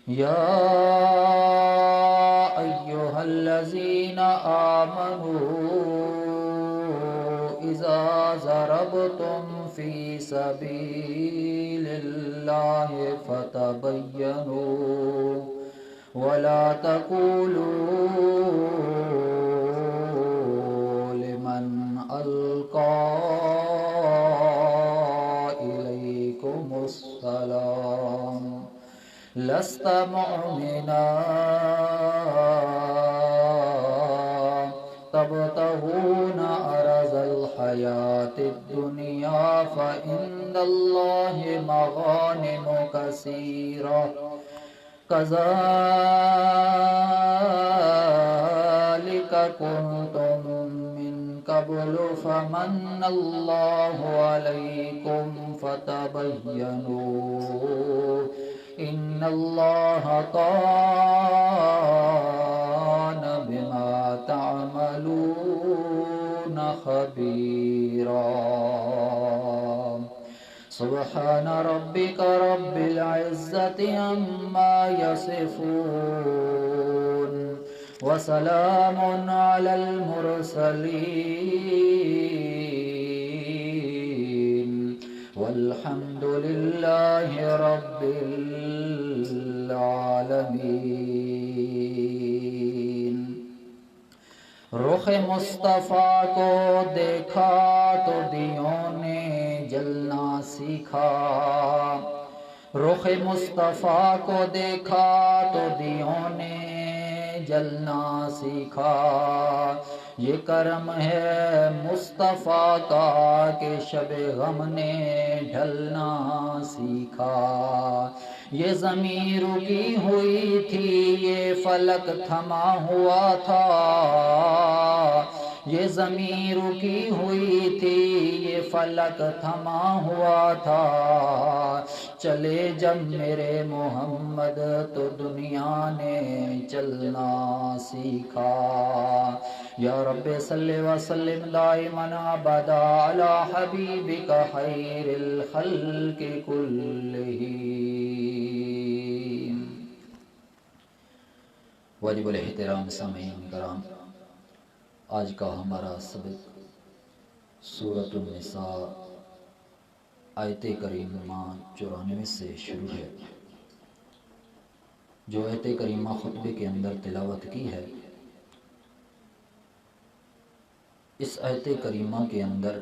يا أيها الذين آمنوا إذا ضربتم في سبيل الله فتبينوا ولا تقولوا لمن ألقى إليكم السلام لست مؤمنا تبتغون عرض الحياة الدنيا فعند الله مغانم كثيرة كذلك كنتم من قبل فمن الله عليكم فتبينوا إن الله كان بما تعملون خبيرا سبحان ربك رب العزة عما يصفون وسلام على المرسلين والحمد لله رب العالمین۔ رخ مصطفیٰ کو دیکھا تو دیوں نے جلنا سیکھا، رخ مصطفیٰ کو دیکھا تو دیوں نے جلنا سیکھا، یہ کرم ہے مصطفیٰ کا کہ شب غم نے ڈھلنا سیکھا، یہ زمین رکی ہوئی تھی یہ فلک تھما ہوا تھا، یہ زمین رکی ہوئی تھی یہ فلک تھما ہوا تھا، چلے جب میرے محمد تو دنیا نے چلنا سیکھا۔ یا رب صلی وسلم دائما ابدا علی حبیبک خیر الخلق کلہم۔ واجب الاحترام سامعین کرام، آج کا ہمارا سبق سورۃ النساء آیت کریمہ 94 سے شروع ہے۔ جو آیت کریمہ خطبے کے اندر تلاوت کی ہے، اس آیت کریمہ کے اندر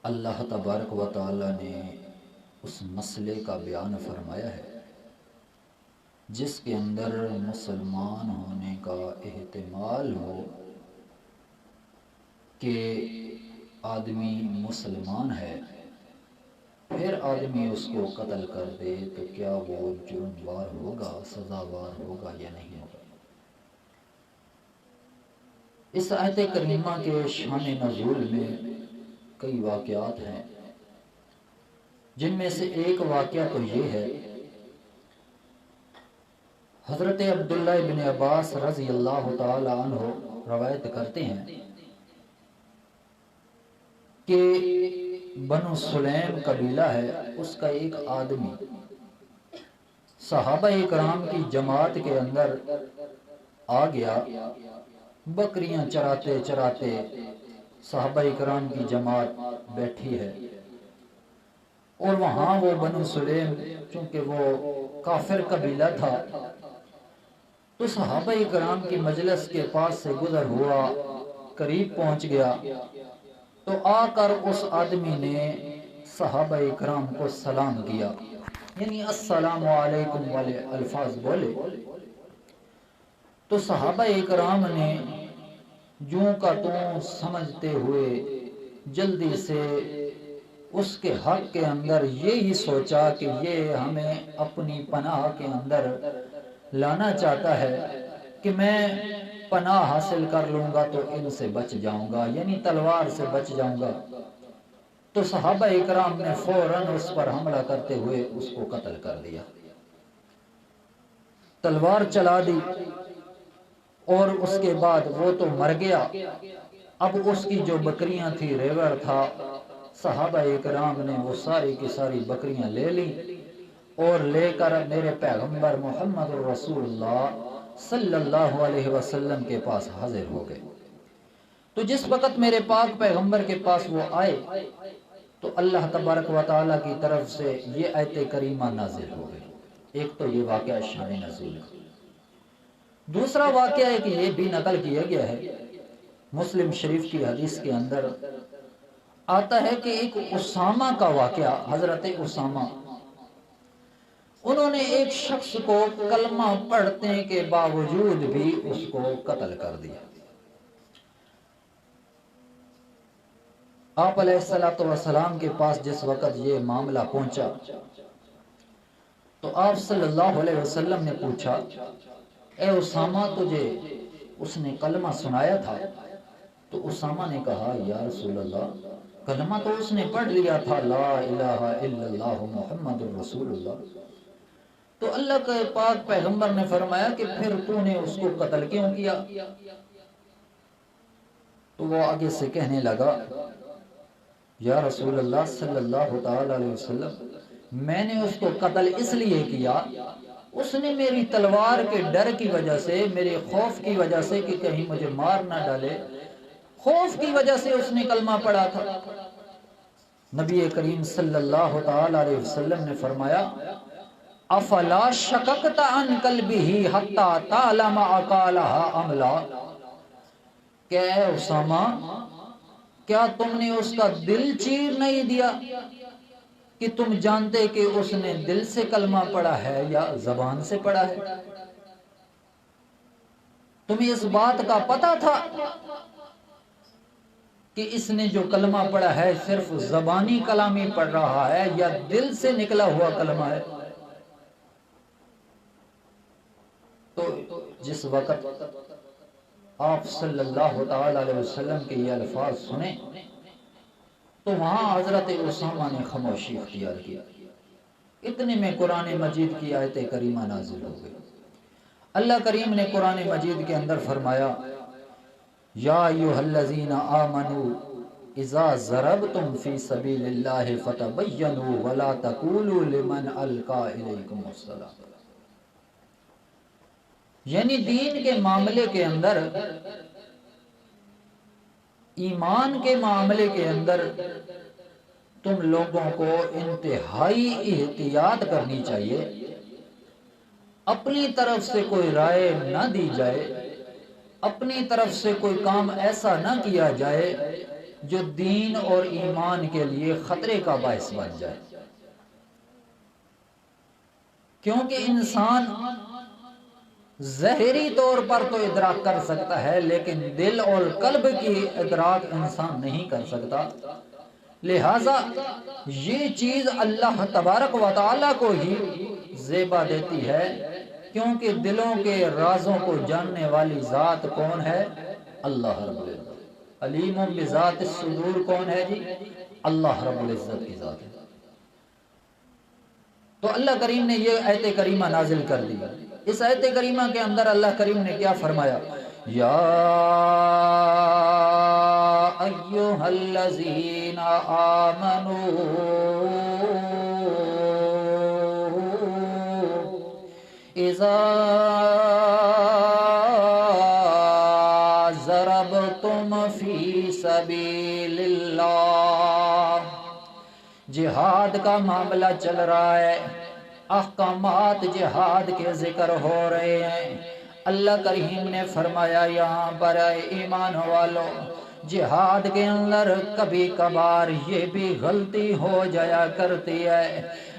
اللہ تبارک و تعالی نے اس مسئلے کا بیان فرمایا ہے جس کے اندر مسلمان ہونے کا احتمال ہو کہ آدمی مسلمان ہے، پھر آدمی اس کو قتل کر دے تو کیا وہ جرموار ہوگا، سزاوار ہوگا یا نہیں ہوگا۔ اس آیت کریمہ کے شان نزول میں کئی واقعات ہیں، جن میں سے ایک واقعہ تو یہ ہے، حضرت عبداللہ بن عباس رضی اللہ تعالی عنہ روایت کرتے ہیں کہ بنو سلیم قبیلہ ہے، اس کا ایک آدمی صحابہ اکرام کی جماعت کے اندر آ گیا، بکریاں چراتے چراتے صحابہ اکرام کی جماعت بیٹھی ہے، اور وہاں وہ بنو سلیم چونکہ وہ کافر قبیلہ تھا تو صحابہ اکرام کی مجلس کے پاس سے گزر ہوا، قریب پہنچ گیا تو آ کر اس آدمی نے صحابہ اکرام کو سلام کیا، یعنی السلام علیکم والے الفاظ بولے، تو صحابہ اکرام نے جوں کا توں سمجھتے ہوئے جلدی سے اس کے حق کے اندر یہی سوچا کہ یہ ہمیں اپنی پناہ کے اندر لانا چاہتا ہے کہ میں پناہ حاصل کر لوں گا تو ان سے بچ جاؤں گا، یعنی تلوار سے بچ جاؤں گا۔ تو صحابہ اکرام نے فوراً اس پر حملہ کرتے ہوئے اس کو قتل کر دیا، تلوار چلا دی، اور اس کے بعد وہ تو مر گیا، اب اس کی جو بکریاں تھی، ریوڑ تھا، صحابہ اکرام نے وہ ساری کی ساری بکریاں لے لی اور لے کر میرے پیغمبر محمد الرسول اللہ صلی اللہ علیہ وسلم کے پاس حاضر ہو گئے۔ تو جس وقت میرے پاک پیغمبر کے پاس وہ آئے تو اللہ تبارک و تعالیٰ کی طرف سے یہ آیت کریمہ نازل ہو گئی۔ ایک تو یہ واقعہ شان نزول ہے۔ دوسرا واقعہ ہے کہ یہ بھی نقل کیا گیا ہے، مسلم شریف کی حدیث کے اندر آتا ہے کہ ایک اسامہ کا واقعہ، حضرت اسامہ، انہوں نے ایک شخص کو کلمہ پڑھنے کے باوجود بھی اس کو قتل کر دیا۔ آپ علیہ السلام کے پاس جس وقت یہ معاملہ پہنچا تو آپ صلی اللہ علیہ وسلم نے پوچھا، اے اسامہ تجھے اس نے کلمہ سنایا تھا؟ تو اسامہ نے کہا، یا رسول اللہ کلمہ تو اس نے پڑھ لیا تھا، لا الہ الا اللہ محمد الرسول اللہ۔ تو اللہ کے پاک پیغمبر نے فرمایا کہ پھر تو نے اس کو قتل کیوں کیا؟ تو وہ آگے سے کہنے لگا، یا رسول اللہ صلی اللہ تعالی علیہ وسلم میں نے اس کو قتل اس لیے کیا، اس نے میری تلوار کے ڈر کی وجہ سے، میرے خوف کی وجہ سے کہ کہیں مجھے مار نہ ڈالے، خوف کی وجہ سے اس نے کلمہ پڑھا تھا۔ نبی کریم صلی اللہ تعالی علیہ وسلم نے فرمایا، افلا شککت عن قلبہ حتی تعلم اقالہا ام لا، کہ اے اسامہ کیا تم نے اس کا دل چیر نہیں دیا کہ تم جانتے کہ اس نے دل سے کلمہ پڑھا ہے یا زبان سے پڑھا ہے؟ تمہیں اس بات کا پتہ تھا کہ اس نے جو کلمہ پڑھا ہے صرف زبانی کلامی پڑھ رہا ہے یا دل سے نکلا ہوا کلمہ ہے؟ تو جس وقت آپ صلی اللہ تعالی علیہ وسلم کے یہ الفاظ سنے تو وہاں حضرت اسامہ نے خاموشی اختیار کی۔ اتنے میں قرآن مجید کی آیت کریمہ نازل ہو گئی۔ اللہ کریم نے قرآن مجید کے اندر فرمایا، یا ایھا الذین آمنوا اذا ضربتم فی سبیل اللہ فتبینوا ولا تقولوا لمن القی الیکم السلام۔ یعنی دین کے معاملے کے اندر، ایمان کے معاملے کے اندر تم لوگوں کو انتہائی احتیاط کرنی چاہیے، اپنی طرف سے کوئی رائے نہ دی جائے، اپنی طرف سے کوئی کام ایسا نہ کیا جائے جو دین اور ایمان کے لیے خطرے کا باعث بن جائے، کیونکہ انسان ظاہری طور پر تو ادراک کر سکتا ہے لیکن دل اور قلب کی ادراک انسان نہیں کر سکتا۔ لہٰذا یہ چیز اللہ تبارک و تعالیٰ کو ہی زیبا دیتی ہے، کیونکہ دلوں کے رازوں کو جاننے والی ذات کون ہے؟ اللہ رب العزت۔ علیم بذات الصدور کون ہے جی؟ اللہ رب العزت کی ذات ہے۔ تو اللہ کریم نے یہ آیت کریمہ نازل کر دی۔ اس آیت کریمہ کے اندر اللہ کریم نے کیا فرمایا؟ یا ایھا الذین آمنوا اذا ضربتم فی سبیل اللہ۔ جہاد کا معاملہ چل رہا ہے، احکامات جہاد کے ذکر ہو رہے ہیں۔ اللہ کریم نے فرمایا یہاں پر، ایمان والو جہاد کے اندر کبھی کبھار یہ بھی غلطی ہو جایا کرتی ہے،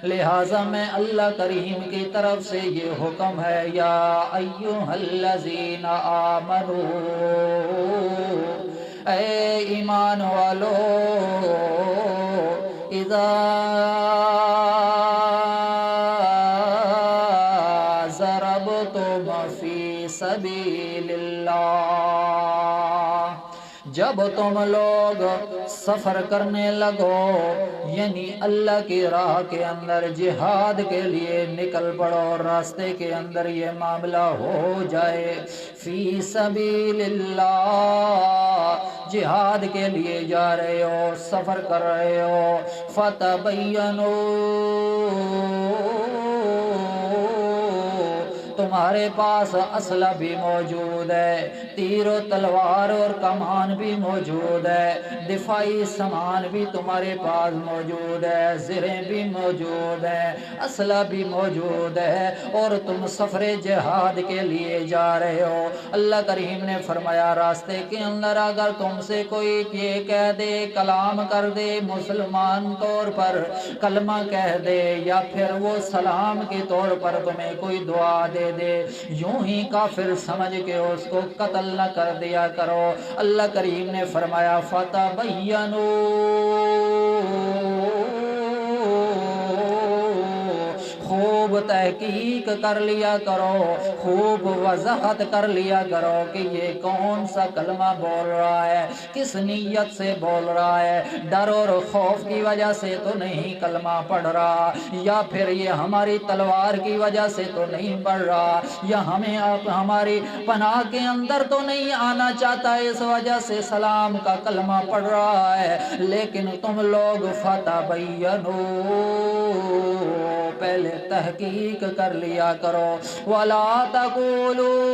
لہٰذا میں اللہ کریم کی طرف سے یہ حکم ہے، یا ایھا الذین آمنوا، اے ایمان والو، اذا ضربتم فی سبیل اللہ، جب تم لوگ سفر کرنے لگو، یعنی اللہ کی راہ کے اندر جہاد کے لیے نکل پڑو، راستے کے اندر یہ معاملہ ہو جائے، فی سبیل اللہ، جہاد کے لیے جا رہے ہو، سفر کر رہے ہو، فتبینوا، تمہارے پاس اسلحہ بھی موجود ہے، تیر و تلوار اور کمان بھی موجود ہے، دفاعی سامان بھی تمہارے پاس موجود ہے، زریں بھی موجود ہیں، اسلحہ بھی موجود ہے، اور تم سفر جہاد کے لیے جا رہے ہو۔ اللہ کریم نے فرمایا راستے کے اندر اگر تم سے کوئی یہ کہہ دے، کلام کر دے، مسلمان طور پر کلمہ کہہ دے، یا پھر وہ سلام کے طور پر تمہیں کوئی دعا دے دے، یوں ہی کافر سمجھ کے اس کو قتل نہ کر دیا کرو۔ اللہ کریم نے فرمایا فتبینوا، خوب تحقیق کر لیا کرو، خوب وضاحت کر لیا کرو کہ یہ کون سا کلمہ بول رہا ہے، کس نیت سے بول رہا ہے، ڈر اور خوف کی وجہ سے تو نہیں کلمہ پڑھ رہا، یا پھر یہ ہماری تلوار کی وجہ سے تو نہیں پڑھ رہا، یا ہمیں ہماری پناہ کے اندر تو نہیں آنا چاہتا اس وجہ سے سلام کا کلمہ پڑھ رہا ہے، لیکن تم لوگ فتبینوا، پہلے تحقیق کر لیا کرو، وَلَا تَقُولُوا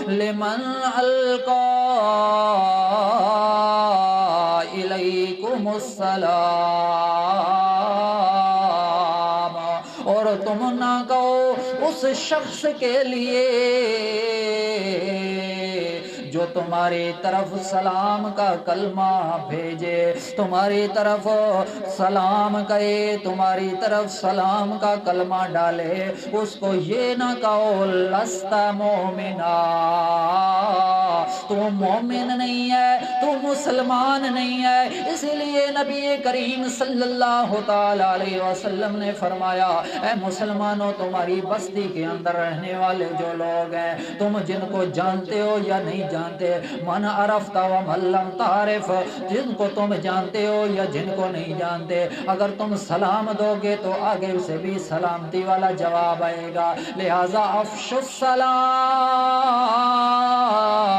لِمَنْ أَلْقَى إِلَيْكُمُ السَّلَامَ، اور تم نہ کہو اس شخص کے لیے جو تمہاری طرف سلام کا کلمہ بھیجے، تمہاری طرف سلام کہے، تمہاری طرف سلام کا کلمہ ڈالے، اس کو یہ نہ کہو لست مومنا، تو مومن نہیں ہے، تو مسلمان نہیں ہے۔ اسی لیے نبی کریم صلی اللہ تعالی علیہ وسلم نے فرمایا اے مسلمانوں، تمہاری بستی کے اندر رہنے والے جو لوگ ہیں، تم جن کو جانتے ہو یا نہیں جانتے، من عرفت ومن لم تعرف، جن کو تم جانتے ہو یا جن کو نہیں جانتے، اگر تم سلام دو گے تو آگے سے بھی سلامتی والا جواب آئے گا، لہذا افشوا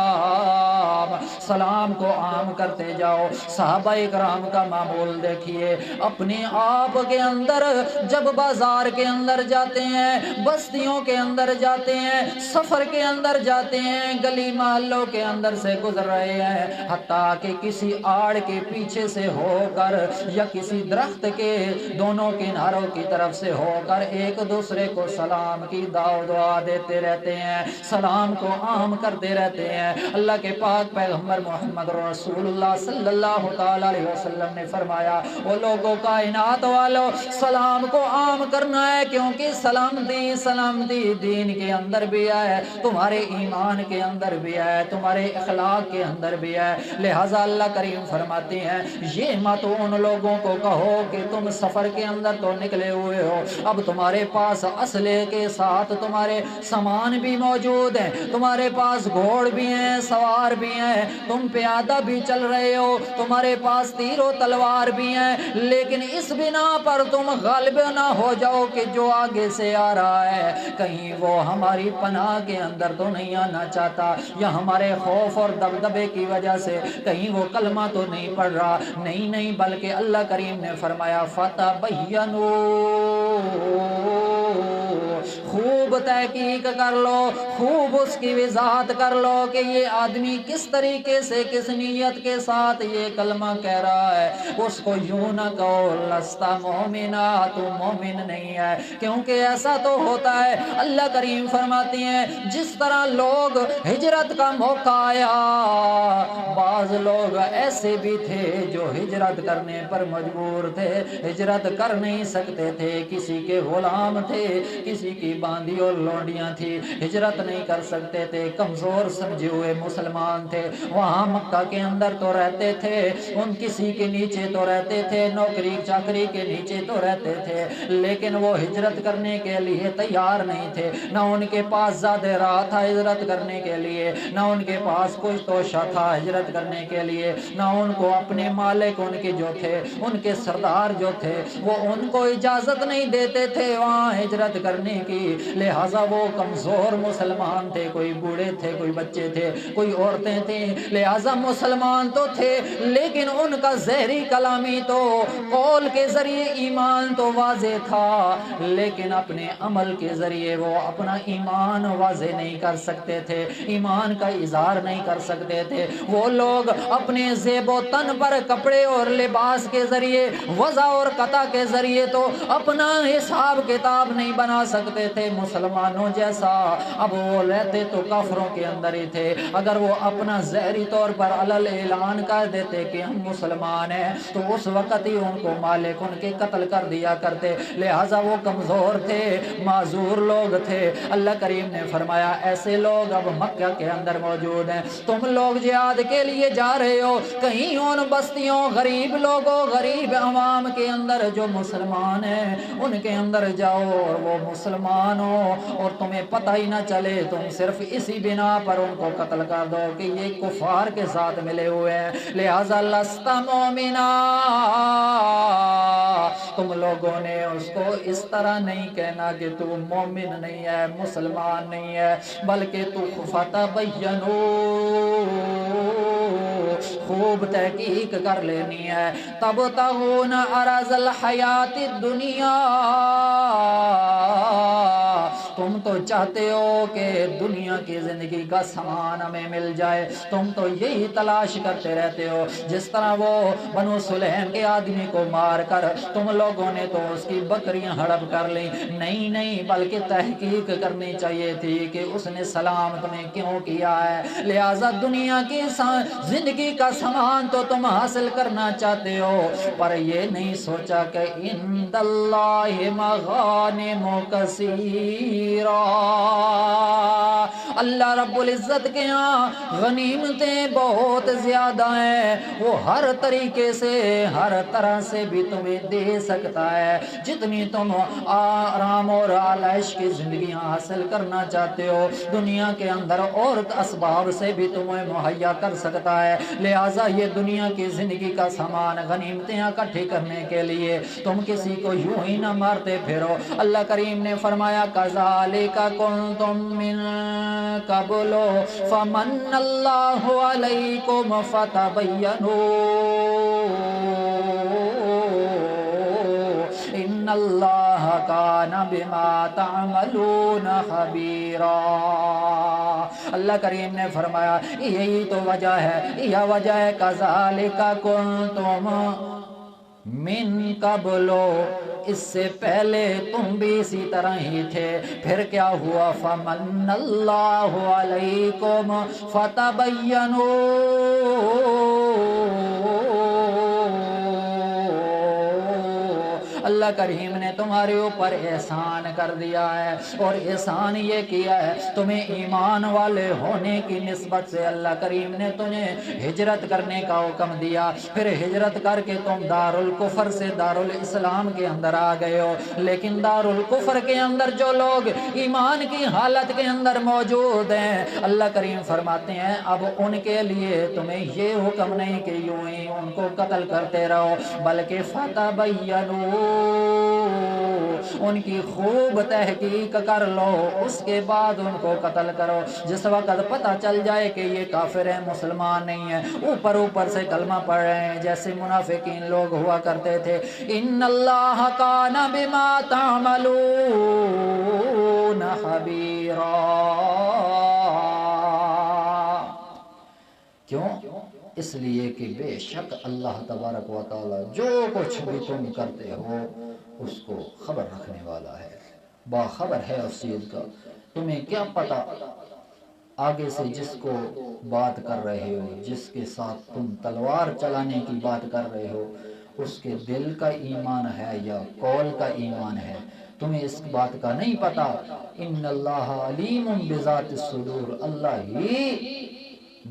السلام، سلام کو عام کرتے جاؤ۔ صحابہ اکرام کا معمول دیکھیے، اپنے آپ کے اندر جب بازار کے اندر جاتے ہیں، بستیوں کے اندر جاتے ہیں، سفر کے اندر جاتے ہیں، گلی محلوں کے اندر سے گزر رہے ہیں، حتیٰ کہ کسی آڑ کے پیچھے سے ہو کر یا کسی درخت کے دونوں کناروں کی طرف سے ہو کر ایک دوسرے کو سلام کی دعا دیتے رہتے ہیں، سلام کو عام کرتے رہتے ہیں۔ اللہ کے پاک پیغمبر محمد رسول اللہ صلی اللہ تعالی علیہ وسلم نے فرمایا وہ لوگوں کائنات والو، سلام کو عام کرنا ہے، کیونکہ سلامتی دین کے اندر بھی ہے، تمہارے ایمان کے اندر بھی ہے، تمہارے اخلاق کے اندر بھی ہے، لہٰذا اللہ کریم فرماتے ہیں یہ مت ان لوگوں کو کہو کہ تم سفر کے اندر تو نکلے ہوئے ہو، اب تمہارے پاس اسلحے کے ساتھ تمہارے سامان بھی موجود ہیں، تمہارے پاس گھوڑ بھی ہیں، سوار بھی ہیں، تم پیادہ بھی چل رہے ہو، تمہارے پاس تیر و تلوار بھی ہیں، لیکن اس بنا پر تم غالب نہ ہو جاؤ کہ جو آگے سے آ رہا ہے کہیں وہ ہماری پناہ کے اندر تو نہیں آنا چاہتا، یا ہمارے خوف اور دبدبے کی وجہ سے کہیں وہ کلمہ تو نہیں پڑھ رہا، نہیں بلکہ اللہ کریم نے فرمایا فتبینوا، خوب تحقیق کر لو، خوب اس کی وضاحت کر لو کہ یہ آدمی کس طریقے سے کس نیت کے ساتھ یہ کلمہ کہہ رہا ہے، اس کو یوں نہ کہو لست مومنا، تو مومن نہیں ہے، کیونکہ ایسا تو ہوتا ہے اللہ کریم فرماتی ہیں جس طرح لوگ ہجرت کا موقع آیا، بعض لوگ ایسے بھی تھے جو ہجرت کرنے پر مجبور تھے، ہجرت کر نہیں سکتے تھے، کسی کے غلام تھے، کسی کی باندھی اور لونڈیاں تھی، ہجرت نہیں کر سکتے تھے، کمزور سمجھے ہوئے مسلمان تھے، وہاں مکہ کے اندر تو رہتے تھے، ان کسی کے نیچے تو رہتے تھے، نوکری چاکری کے نیچے تو رہتے تھے، لیکن وہ ہجرت کرنے کے لیے تیار نہیں تھے، نہ ان کے پاس زیادہ راہ تھا ہجرت کرنے کے لیے، نہ ان کے پاس کچھ توشہ تھا ہجرت کرنے کے لیے، نہ ان کو اپنے مالک ان کے جو تھے، ان کے سردار جو تھے وہ ان کو اجازت نہیں دیتے تھے وہاں ہجرت کرنے کی، لہٰذا وہ کمزور مسلمان تھے، کوئی بوڑھے تھے، کوئی بچے تھے، کوئی عورتیں تھیں، لہٰذا مسلمان تو تھے لیکن ان ان کا زہری کلامی تو قول کے ذریعے ایمان تو واضح تھا، لیکن اپنے عمل کے ذریعے وہ اپنا ایمان واضح نہیں کر سکتے تھے، ایمان کا اظہار نہیں کر سکتے تھے۔ وہ لوگ اپنے زیب و تن پر کپڑے اور لباس کے ذریعے، وضع اور قطع کے ذریعے تو اپنا حساب کتاب نہیں بنا سکتے تھے مسلمانوں جیسا۔ اب وہ رہتے تو کافروں کے اندر ہی تھے، اگر وہ اپنا ظاہری طور پر علل اعلان کر دیتے کہ ہم مسلمان ہیں تو اس وقت ہی ان کو مالک ان کے قتل کر دیا کرتے، لہٰذا وہ کمزور تھے، معذور لوگ تھے۔ اللہ کریم نے فرمایا ایسے لوگ اب مکہ کے اندر موجود ہیں، تم لوگ جہاد کے لیے جا رہے ہو، کہیں ان بستیوں غریب لوگوں غریب عوام کے اندر جو مسلمان ہیں ان کے اندر جاؤ اور وہ مسلمان ہو اور تمہیں پتہ ہی نہ چلے، تم صرف اسی بنا پر ان کو قتل کر دو کہ یہ کفار کے ساتھ ملے ہوئے ہیں، لہذا لست مومنا، تم لوگوں نے اس کو اس طرح نہیں کہنا کہ تو مومن نہیں ہے، مسلمان نہیں ہے، بلکہ تو فتبینو، خوب تحقیق کر لینی ہے، تبتغون عرض الحیات الدنیا، تم تو چاہتے ہو کہ دنیا کی زندگی کا سامان ہمیں مل جائے، تم تو یہی تلاش کرتے رہتے ہو، جس طرح وہ بنو سلیم کے آدمی کو مار کر تم لوگوں نے تو اس کی بکریاں ہڑپ کر لی، نہیں نہیں، بلکہ تحقیق کرنی چاہیے تھی کہ اس نے سلام تمہیں کیوں کیا ہے، لہٰذا دنیا کی زندگی کا سامان تو تم حاصل کرنا چاہتے ہو، پر یہ نہیں سوچا کہ عند اللہ مغانم کثیرہ، اللہ رب العزت کے ہاں غنیمتیں بہت زیادہ ہیں، وہ ہر طریقے سے ہر طرح سے بھی تمہیں دے سکتا ہے، جتنی تم آرام اور عائش کی زندگیاں حاصل کرنا چاہتے ہو دنیا کے اندر اور اسباب سے بھی تمہیں مہیا کر سکتا ہے، لہٰذا یہ دنیا کی زندگی کا سامان غنیمتیں اکٹھی کرنے کے لیے تم کسی کو یوں ہی نہ مارتے پھرو۔ اللہ کریم نے فرمایا کذالک کنتم من قبل فمن اللہ علیکم فتبینوا ان اللہ کان بما تعملون خبیرا۔ اللہ کریم نے فرمایا یہی تو وجہ ہے، یہ وجہ ہے کذالک کنتم من قبل، اس سے پہلے تم بھی اسی طرح ہی تھے، پھر کیا ہوا فمن اللہ علیکم فتبینوا، اللہ کریم نے تمہارے اوپر احسان کر دیا ہے، اور احسان یہ کیا ہے تمہیں ایمان والے ہونے کی نسبت سے اللہ کریم نے تمہیں ہجرت کرنے کا حکم دیا، پھر ہجرت کر کے تم دار الکفر سے دار الاسلام کے اندر آ گئے ہو، لیکن دار الکفر کے اندر جو لوگ ایمان کی حالت کے اندر موجود ہیں اللہ کریم فرماتے ہیں اب ان کے لیے تمہیں یہ حکم نہیں کہ یوں ہی ان کو قتل کرتے رہو، بلکہ فتبینوا، ان کی خوب تحقیق کر لو، اس کے بعد ان کو قتل کرو، جس وقت پتہ چل جائے کہ یہ کافر ہیں مسلمان نہیں ہیں، اوپر سے کلمہ پڑھ رہے ہیں جیسے منافقین لوگ ہوا کرتے تھے، ان اللہ کان بما تعملون خبیرا۔ کیوں؟ اس لیے کہ بے شک اللہ تبارک و تعالی جو کچھ بھی تم کرتے ہو اس کو خبر رکھنے والا ہے، باخبر ہے اس چیز کا۔ تمہیں کیا پتا آگے سے جس کو بات کر رہے ہو، جس کے ساتھ تم تلوار چلانے کی بات کر رہے ہو، اس کے دل کا ایمان ہے یا قول کا ایمان ہے، تمہیں اس بات کا نہیں پتا۔ ان اللہ علیم بذات الصدور، اللہ ہی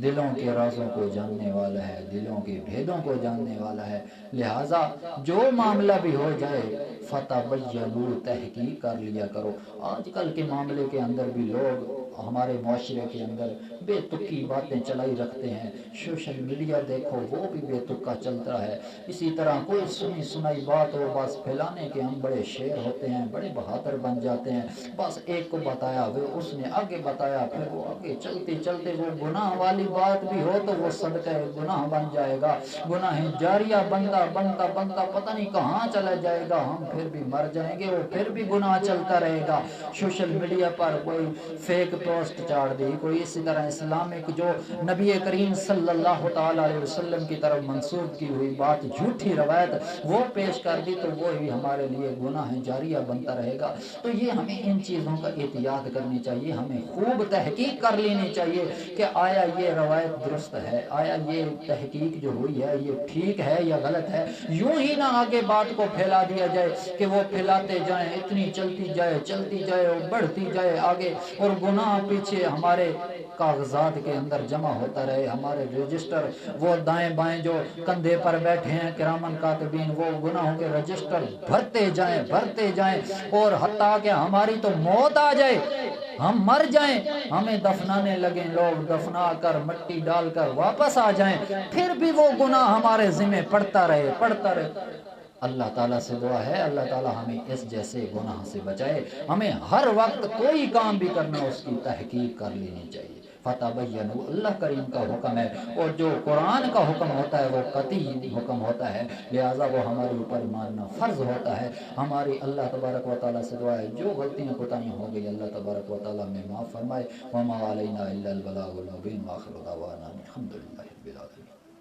دلوں کے رازوں کو جاننے والا ہے، دلوں کے بھیدوں کو جاننے والا ہے، لہٰذا جو معاملہ بھی ہو جائے فتبینوا، تحقیق کر لیا کرو۔ آج کل کے معاملے کے اندر بھی لوگ ہمارے معاشرے کے اندر بے تکی باتیں چلائی رکھتے ہیں، سوشل میڈیا دیکھو وہ بھی بے تکا چلتا ہے، اسی طرح کوئی سنی سنائی بات ہو بس پھیلانے کے ہم بڑے شیر ہوتے ہیں، بڑے بہادر بن جاتے ہیں، بس ایک کو بتایا وہ اس نے آگے بتایا، پھر وہ آگے چلتے چلتے وہ گناہ والی بات بھی ہو تو وہ صدقہ گناہ بن جائے گا، گناہ جاریہ بنتا بنتا بنتا پتہ نہیں کہاں چلا جائے گا، ہم پھر بھی مر جائیں گے، وہ پھر بھی گناہ چلتا رہے گا۔ سوشل میڈیا پر کوئی فیک پوسٹ چاڑ دی، کوئی اسی طرح اسلامک جو نبی کریم صلی اللہ تعالیٰ علیہ وسلم کی طرف منسوب کی ہوئی بات، جھوٹی روایت وہ پیش کر دی تو وہ بھی ہمارے لیے گناہ جاریہ بنتا رہے گا۔ تو یہ ہمیں ان چیزوں کا احتیاط کرنی چاہیے، ہمیں خوب تحقیق کر لینی چاہیے کہ آیا یہ روایت درست ہے، آیا یہ تحقیق جو ہوئی ہے یہ ٹھیک ہے یا غلط ہے۔ یوں ہی نہ آگے بات کو پھیلا دیا جائے کہ وہ پھیلاتے جائیں، اتنی چلتی جائے اور بڑھتی جائے آگے، اور گناہ پیچھے ہمارے کاغذات کے اندر جمع ہوتا رہے، ہمارے رجسٹر وہ دائیں بائیں جو کندھے پر بیٹھے ہیں کرامن کاتبین، وہ گناہوں کے رجسٹر بھرتے جائیں اور حتیٰ کہ ہماری تو موت آ جائے، ہم مر جائیں، ہمیں دفنانے لگیں لوگ، دفنا کر مٹی ڈال کر واپس آ جائیں، پھر بھی وہ گناہ ہمارے ذمہ پڑتا رہے۔ اللہ تعالیٰ سے دعا ہے اللہ تعالیٰ ہمیں اس جیسے گناہ سے بچائے۔ ہمیں ہر وقت کوئی کام بھی کرنا اس کی تحقیق کر لینی چاہیے۔ فتبینوا اللہ کریم کا حکم ہے، اور جو قرآن کا حکم ہوتا ہے وہ قطعی حکم ہوتا ہے، لہٰذا وہ ہمارے اوپر ماننا فرض ہوتا ہے۔ ہماری اللہ تبارک و تعالیٰ سے دعا ہے جو غلطیاں کوتاہیاں ہو گئی اللہ تبارک و تعالیٰ میں معاف فرمائے۔ وما علینا الا البلاغ المبین، وآخر دعوانا الحمد للہ رب العالمین۔